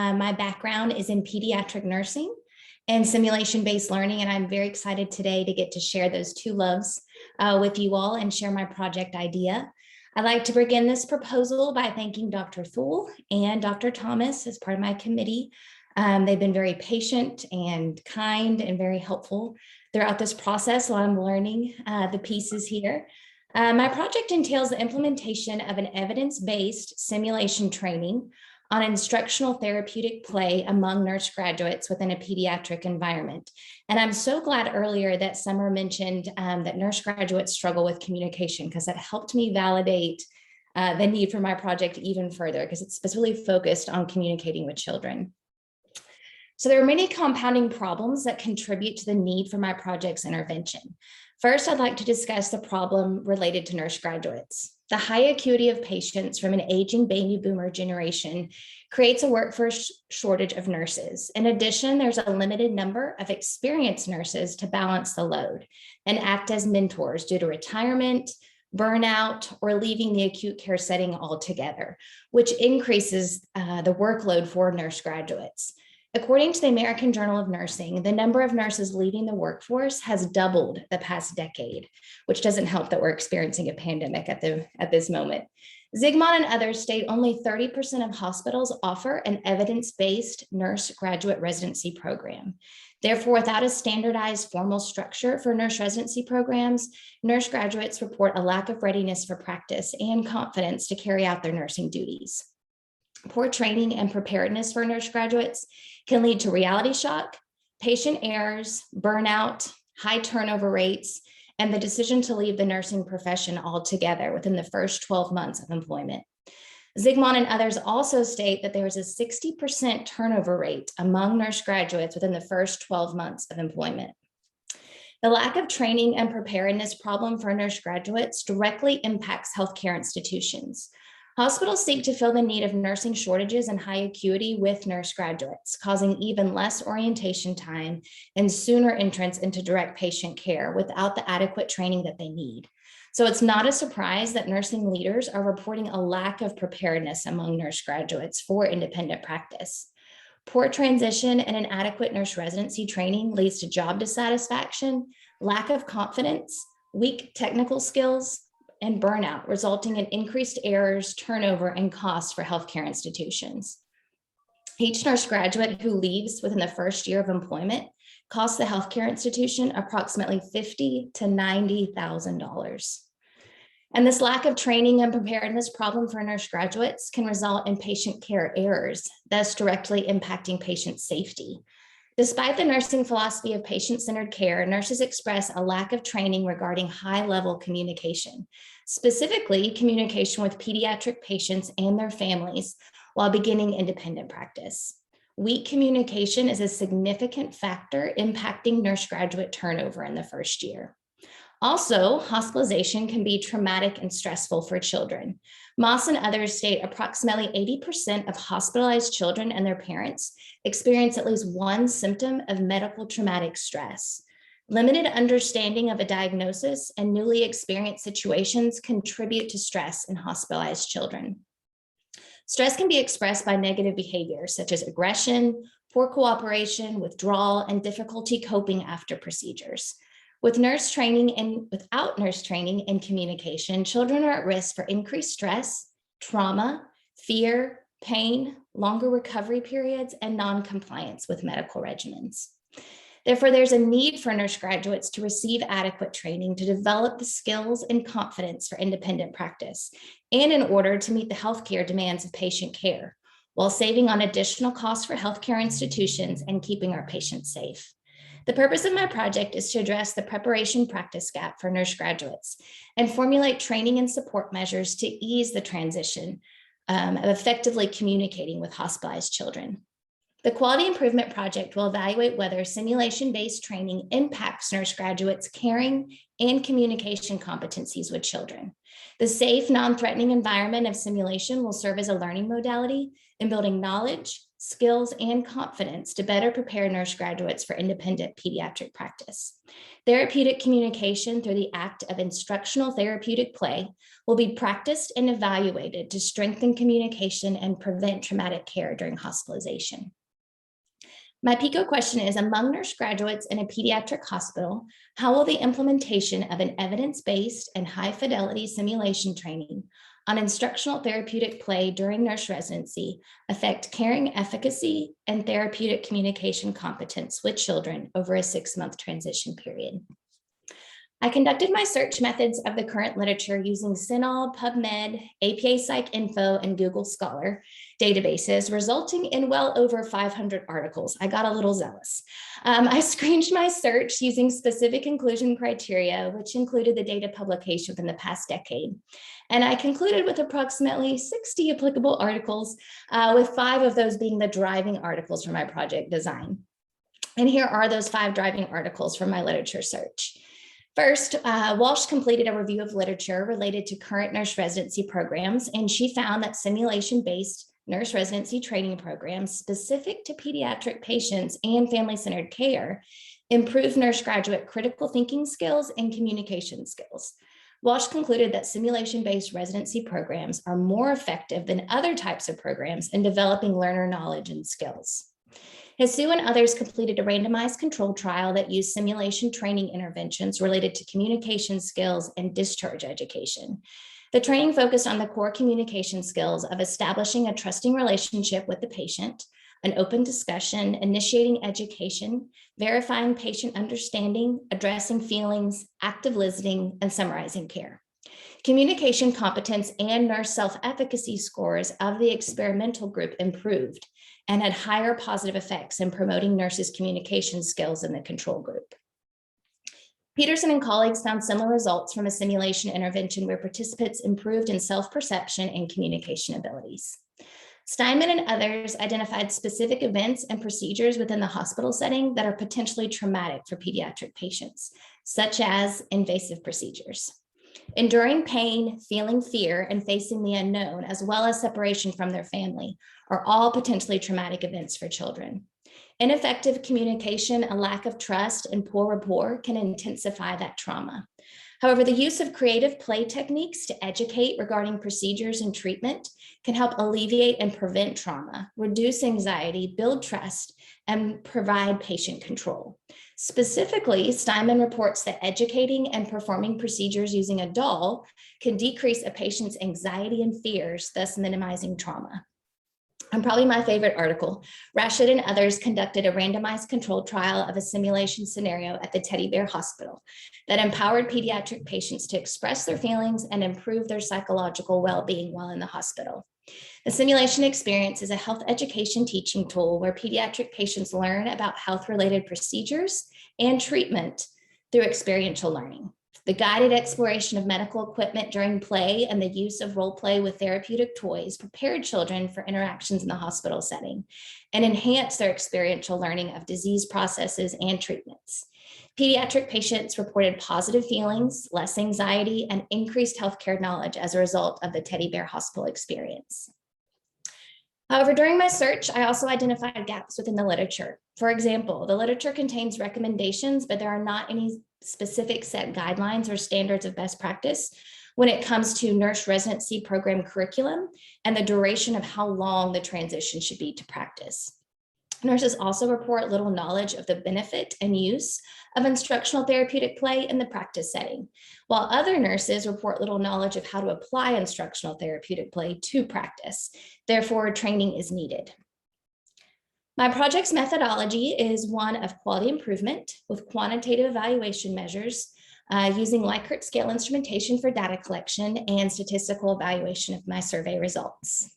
My background is in pediatric nursing and simulation-based learning, and I'm very excited today to get to share those two loves with you all and share my project idea. I'd like to begin this proposal by thanking Dr. Thule and Dr. Thomas as part of my committee. They've been very patient and kind and very helpful throughout this process while I'm learning the pieces here. My project entails the implementation of an evidence-based simulation training on instructional therapeutic play among nurse graduates within a pediatric environment. And I'm so glad earlier that Summer mentioned that nurse graduates struggle with communication, because that helped me validate the need for my project even further, because it's specifically focused on communicating with children. So there are many compounding problems that contribute to the need for my project's intervention. First, I'd like to discuss the problem related to nurse graduates. The high acuity of patients from an aging baby boomer generation creates a workforce shortage of nurses. In addition, there's a limited number of experienced nurses to balance the load and act as mentors due to retirement, burnout, or leaving the acute care setting altogether, which increases the workload for nurse graduates. According to the American Journal of Nursing, the number of nurses leaving the workforce has doubled the past decade, which doesn't help that we're experiencing a pandemic at this moment. Zygmunt and others state only 30% of hospitals offer an evidence-based nurse graduate residency program. Therefore, without a standardized formal structure for nurse residency programs, nurse graduates report a lack of readiness for practice and confidence to carry out their nursing duties. Poor training and preparedness for nurse graduates can lead to reality shock, patient errors, burnout, high turnover rates, and the decision to leave the nursing profession altogether within the first 12 months of employment. Zygmunt and others also state that there is a 60% turnover rate among nurse graduates within the first 12 months of employment. The lack of training and preparedness problem for nurse graduates directly impacts healthcare institutions. Hospitals seek to fill the need of nursing shortages and high acuity with nurse graduates, causing even less orientation time and sooner entrance into direct patient care without the adequate training that they need. So it's not a surprise that nursing leaders are reporting a lack of preparedness among nurse graduates for independent practice. Poor transition and inadequate nurse residency training leads to job dissatisfaction, lack of confidence, weak technical skills, and burnout, resulting in increased errors, turnover, and costs for healthcare institutions. Each nurse graduate who leaves within the first year of employment costs the healthcare institution approximately $50,000 to $90,000. And this lack of training and preparedness problem for nurse graduates can result in patient care errors, thus directly impacting patient safety. Despite the nursing philosophy of patient-centered care, nurses express a lack of training regarding high-level communication, specifically communication with pediatric patients and their families while beginning independent practice. Weak communication is a significant factor impacting nurse graduate turnover in the first year. Also, hospitalization can be traumatic and stressful for children. Moss and others state approximately 80% of hospitalized children and their parents experience at least one symptom of medical traumatic stress. Limited understanding of a diagnosis and newly experienced situations contribute to stress in hospitalized children. Stress can be expressed by negative behaviors such as aggression, poor cooperation, withdrawal, and difficulty coping after procedures. With nurse training and without nurse training and communication, children are at risk for increased stress, trauma, fear, pain, longer recovery periods, and non-compliance with medical regimens. Therefore, there's a need for nurse graduates to receive adequate training to develop the skills and confidence for independent practice, and in order to meet the healthcare demands of patient care, while saving on additional costs for healthcare institutions and keeping our patients safe. The purpose of my project is to address the preparation practice gap for nurse graduates and formulate training and support measures to ease the transition of effectively communicating with hospitalized children. The Quality Improvement Project will evaluate whether simulation-based training impacts nurse graduates' caring and communication competencies with children. The safe, non-threatening environment of simulation will serve as a learning modality in building knowledge, skills, and confidence to better prepare nurse graduates for independent pediatric practice. Therapeutic communication through the act of instructional therapeutic play will be practiced and evaluated to strengthen communication and prevent traumatic care during hospitalization. My PICO question is, among nurse graduates in a pediatric hospital, how will the implementation of an evidence-based and high-fidelity simulation training on instructional therapeutic play during nurse residency affect caring efficacy and therapeutic communication competence with children over a 6-month transition period? I conducted my search methods of the current literature using CINAHL, PubMed, APA PsycInfo, and Google Scholar databases, resulting in well over 500 articles. I got a little zealous. I screened my search using specific inclusion criteria, which included the data publication within the past decade. And I concluded with approximately 60 applicable articles, with 5 of those being the driving articles for my project design. And here are those 5 driving articles from my literature search. First, Walsh completed a review of literature related to current nurse residency programs, and she found that simulation-based nurse residency training programs specific to pediatric patients and family-centered care improve nurse graduate critical thinking skills and communication skills. Walsh concluded that simulation-based residency programs are more effective than other types of programs in developing learner knowledge and skills. Hisu and others completed a randomized controlled trial that used simulation training interventions related to communication skills and discharge education. The training focused on the core communication skills of establishing a trusting relationship with the patient, an open discussion, initiating education, verifying patient understanding, addressing feelings, active listening, and summarizing care. Communication competence and nurse self-efficacy scores of the experimental group improved and had higher positive effects in promoting nurses' communication skills in the control group. Peterson and colleagues found similar results from a simulation intervention where participants improved in self-perception and communication abilities. Steinman and others identified specific events and procedures within the hospital setting that are potentially traumatic for pediatric patients, such as invasive procedures. Enduring pain, feeling fear, and facing the unknown, as well as separation from their family, are all potentially traumatic events for children. Ineffective communication, a lack of trust, and poor rapport can intensify that trauma. However, the use of creative play techniques to educate regarding procedures and treatment can help alleviate and prevent trauma, reduce anxiety, build trust, and provide patient control. Specifically, Steinman reports that educating and performing procedures using a doll can decrease a patient's anxiety and fears, thus minimizing trauma. And probably my favorite article, Rashid and others conducted a randomized controlled trial of a simulation scenario at the Teddy Bear Hospital that empowered pediatric patients to express their feelings and improve their psychological well-being while in the hospital. The simulation experience is a health education teaching tool where pediatric patients learn about health-related procedures and treatment through experiential learning. The guided exploration of medical equipment during play and the use of role play with therapeutic toys prepared children for interactions in the hospital setting and enhanced their experiential learning of disease processes and treatments. Pediatric patients reported positive feelings, less anxiety, and increased healthcare knowledge as a result of the Teddy Bear Hospital experience. However, during my search, I also identified gaps within the literature. For example, the literature contains recommendations, but there are not any specific set guidelines or standards of best practice when it comes to nurse residency program curriculum and the duration of how long the transition should be to practice. Nurses also report little knowledge of the benefit and use of instructional therapeutic play in the practice setting, while other nurses report little knowledge of how to apply instructional therapeutic play to practice. Therefore, training is needed. My project's methodology is one of quality improvement with quantitative evaluation measures using Likert scale instrumentation for data collection and statistical evaluation of my survey results.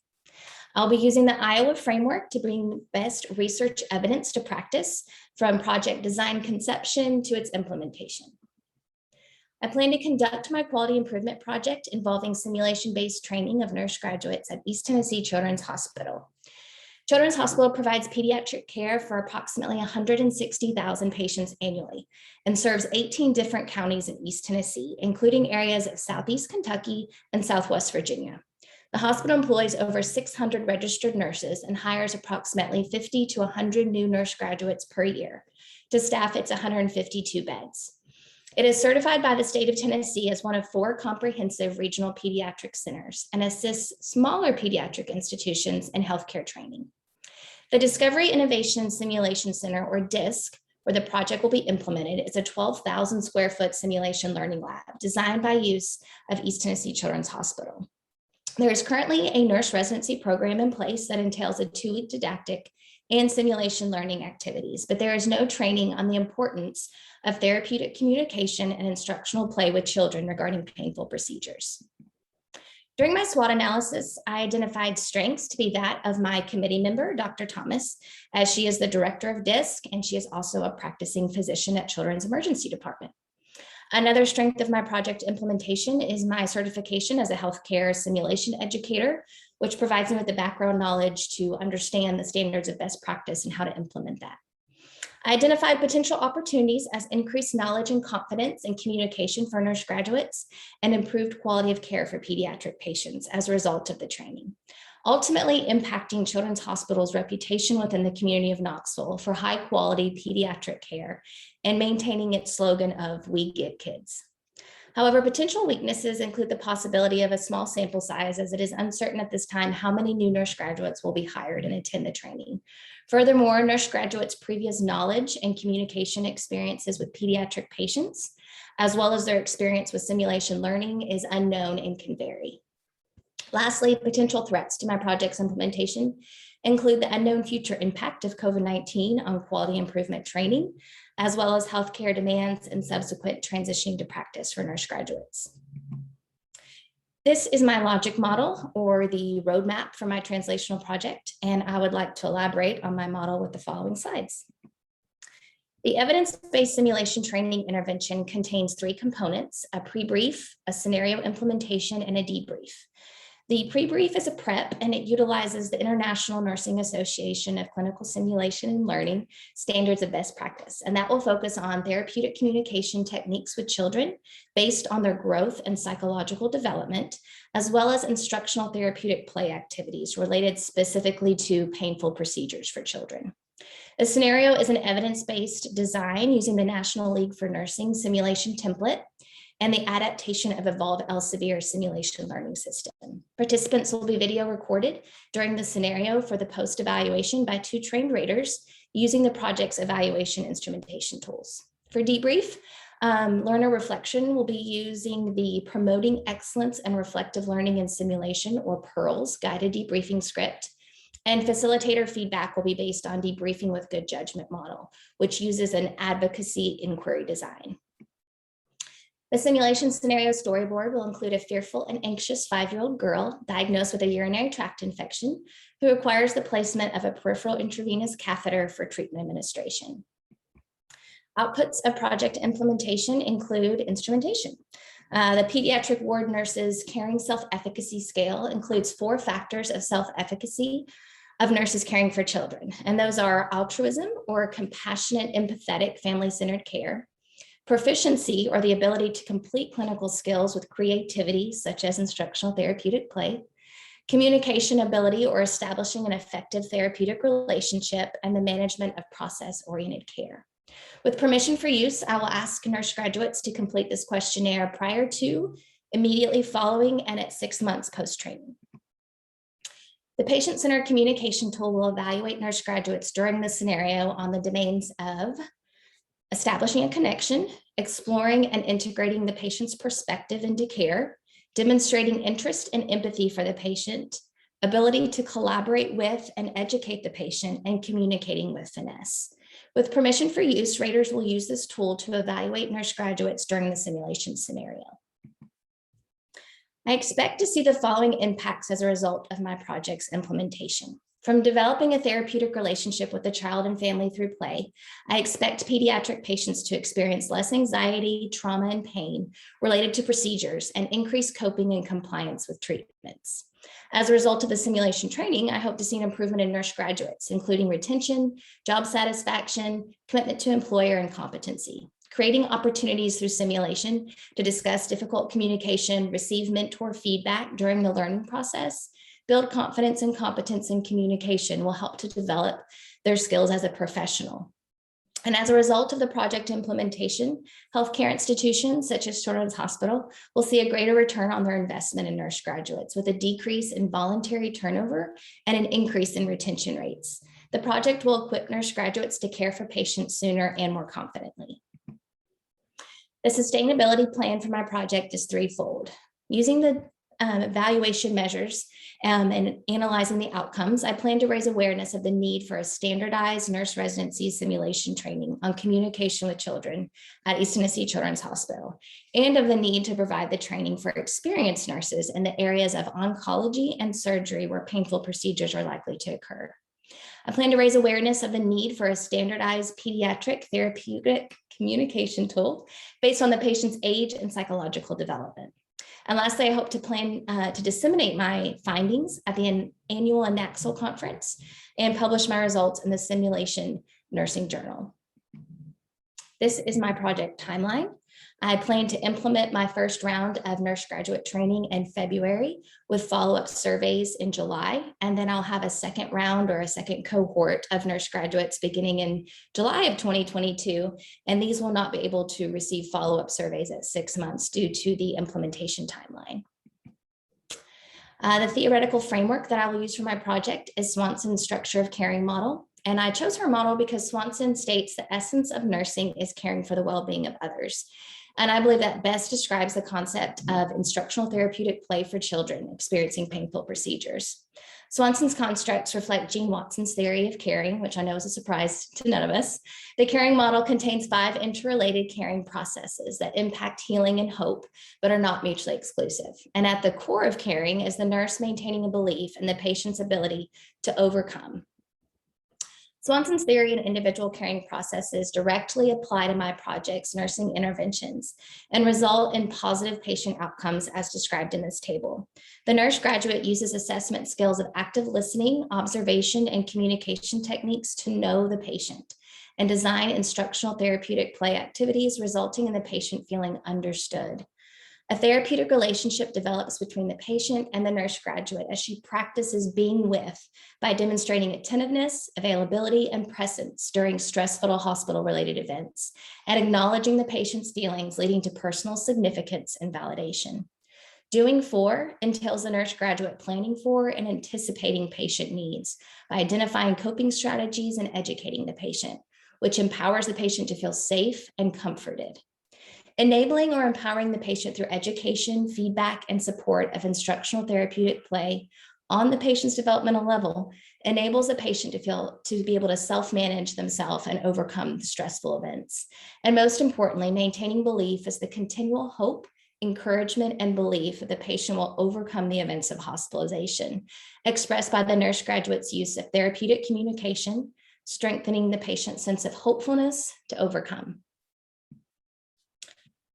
I'll be using the Iowa framework to bring best research evidence to practice from project design conception to its implementation. I plan to conduct my quality improvement project involving simulation-based training of nurse graduates at East Tennessee Children's Hospital. Children's Hospital provides pediatric care for approximately 160,000 patients annually and serves 18 different counties in East Tennessee, including areas of Southeast Kentucky and Southwest Virginia. The hospital employs over 600 registered nurses and hires approximately 50 to 100 new nurse graduates per year to staff its 152 beds. It is certified by the state of Tennessee as one of 4 comprehensive regional pediatric centers and assists smaller pediatric institutions in healthcare training. The Discovery Innovation Simulation Center, or DISC, where the project will be implemented, is a 12,000 square foot simulation learning lab designed by use of East Tennessee Children's Hospital. There is currently a nurse residency program in place that entails a 2-week didactic and simulation learning activities, but there is no training on the importance of therapeutic communication and instructional play with children regarding painful procedures. During my SWOT analysis, I identified strengths to be that of my committee member, Dr. Thomas, as she is the director of DISC, and she is also a practicing physician at Children's Emergency Department. Another strength of my project implementation is my certification as a healthcare simulation educator, which provides me with the background knowledge to understand the standards of best practice and how to implement that. I identified potential opportunities as increased knowledge and confidence in communication for nurse graduates and improved quality of care for pediatric patients as a result of the training, ultimately impacting Children's Hospital's reputation within the community of Knoxville for high quality pediatric care and maintaining its slogan of "We Get Kids." However, potential weaknesses include the possibility of a small sample size, as it is uncertain at this time how many new nurse graduates will be hired and attend the training. Furthermore, nurse graduates' previous knowledge and communication experiences with pediatric patients, as well as their experience with simulation learning, is unknown and can vary. Lastly, potential threats to my project's implementation include the unknown future impact of COVID-19 on quality improvement training, as well as healthcare demands and subsequent transitioning to practice for nurse graduates. This is my logic model, or the roadmap for my translational project, and I would like to elaborate on my model with the following slides. The evidence-based simulation training intervention contains 3 components: a pre-brief, a scenario implementation, and a debrief. The pre-brief is a prep, and it utilizes the International Nursing Association of Clinical Simulation and Learning standards of best practice, and that will focus on therapeutic communication techniques with children based on their growth and psychological development, as well as instructional therapeutic play activities related specifically to painful procedures for children. The scenario is an evidence-based design using the National League for Nursing simulation template and the adaptation of Evolve Elsevier simulation learning system. Participants will be video recorded during the scenario for the post-evaluation by 2 trained raters using the project's evaluation instrumentation tools. For debrief, learner reflection will be using the Promoting Excellence and Reflective Learning in Simulation, or PEARLS, guided debriefing script. And facilitator feedback will be based on Debriefing with Good Judgment model, which uses an advocacy inquiry design. The simulation scenario storyboard will include a fearful and anxious 5-year-old girl diagnosed with a urinary tract infection who requires the placement of a peripheral intravenous catheter for treatment administration. Outputs of project implementation include instrumentation. The pediatric ward nurses caring self-efficacy scale includes 4 factors of self-efficacy of nurses caring for children, and those are altruism, or compassionate, empathetic, family-centered care; proficiency, or the ability to complete clinical skills with creativity, such as instructional therapeutic play; communication ability, or establishing an effective therapeutic relationship; and the management of process-oriented care. With permission for use, I will ask nurse graduates to complete this questionnaire prior to, immediately following, and at 6 months post-training. The patient-centered communication tool will evaluate nurse graduates during the scenario on the domains of establishing a connection, exploring and integrating the patient's perspective into care, demonstrating interest and empathy for the patient, ability to collaborate with and educate the patient, and communicating with finesse. With permission for use, raters will use this tool to evaluate nurse graduates during the simulation scenario. I expect to see the following impacts as a result of my project's implementation. From developing a therapeutic relationship with the child and family through play, I expect pediatric patients to experience less anxiety, trauma, and pain related to procedures and increased coping and compliance with treatments. As a result of the simulation training, I hope to see an improvement in nurse graduates, including retention, job satisfaction, commitment to employer, and competency. creating opportunities through simulation to discuss difficult communication, receive mentor feedback during the learning process, build confidence and competence in communication will help to develop their skills as a professional. And as a result of the project implementation, healthcare institutions such as Children's Hospital will see a greater return on their investment in nurse graduates with a decrease in voluntary turnover and an increase in retention rates. The project will equip nurse graduates to care for patients sooner and more confidently. The sustainability plan for my project is threefold. Using the evaluation measures and analyzing the outcomes, I plan to raise awareness of the need for a standardized nurse residency simulation training on communication with children at East Tennessee Children's Hospital, and of the need to provide the training for experienced nurses in the areas of oncology and surgery where painful procedures are likely to occur. I plan to raise awareness of the need for a standardized pediatric therapeutic communication tool based on the patient's age and psychological development. And lastly, I hope to plan to disseminate my findings at the annual ANAXL conference and publish my results in the Simulation Nursing Journal. This is my project timeline. I plan to implement my first round of nurse graduate training in February with follow-up surveys in July. And then I'll have a second round or a second cohort of nurse graduates beginning in July of 2022. And these will not be able to receive follow-up surveys at 6 months due to the implementation timeline. The theoretical framework that I will use for my project is Swanson's structure of caring model. And I chose her model because Swanson states the essence of nursing is caring for the well-being of others. And I believe that best describes the concept of instructional therapeutic play for children experiencing painful procedures. Swanson's constructs reflect Gene Watson's theory of caring, which I know is a surprise to none of us. The caring model contains 5 interrelated caring processes that impact healing and hope, but are not mutually exclusive. And at the core of caring is the nurse maintaining a belief in the patient's ability to overcome. Swanson's theory and individual caring processes directly apply to my project's nursing interventions and result in positive patient outcomes as described in this table. The nurse graduate uses assessment skills of active listening, observation, and communication techniques to know the patient and design instructional therapeutic play activities resulting in the patient feeling understood. A therapeutic relationship develops between the patient and the nurse graduate as she practices being with by demonstrating attentiveness, availability, and presence during stressful hospital-related events, and acknowledging the patient's feelings, leading to personal significance and validation. Doing for entails the nurse graduate planning for and anticipating patient needs by identifying coping strategies and educating the patient, which empowers the patient to feel safe and comforted. Enabling or empowering the patient through education, feedback, and support of instructional therapeutic play on the patient's developmental level enables the patient to be able to self-manage themselves and overcome stressful events. And most importantly, maintaining belief is the continual hope, encouragement, and belief that the patient will overcome the events of hospitalization, expressed by the nurse graduate's use of therapeutic communication, strengthening the patient's sense of hopefulness to overcome.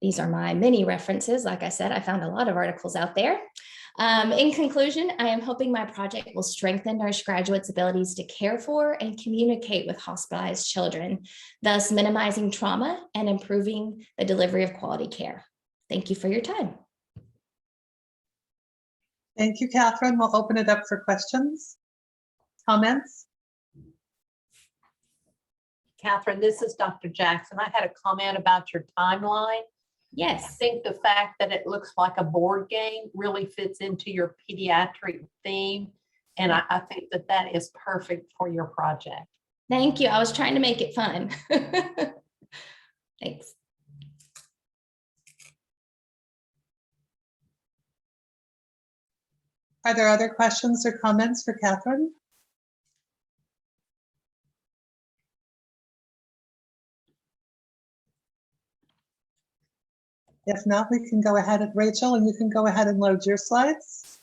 These are my many references. Like I said, I found a lot of articles out there. In conclusion, I am hoping my project will strengthen nurse graduates' abilities to care for and communicate with hospitalized children, thus minimizing trauma and improving the delivery of quality care. Thank you for your time. Thank you, Kathryn. We'll open it up for questions, comments. Kathryn, this is Dr. Jackson. I had a comment about your timeline. Yes. I think the fact that it looks like a board game really fits into your pediatric theme. And I think that that is perfect for your project. Thank you. I was trying to make it fun. Thanks. Are there other questions or comments for Kathryn? If not, we can go ahead, Rachel, and you can go ahead and load your slides.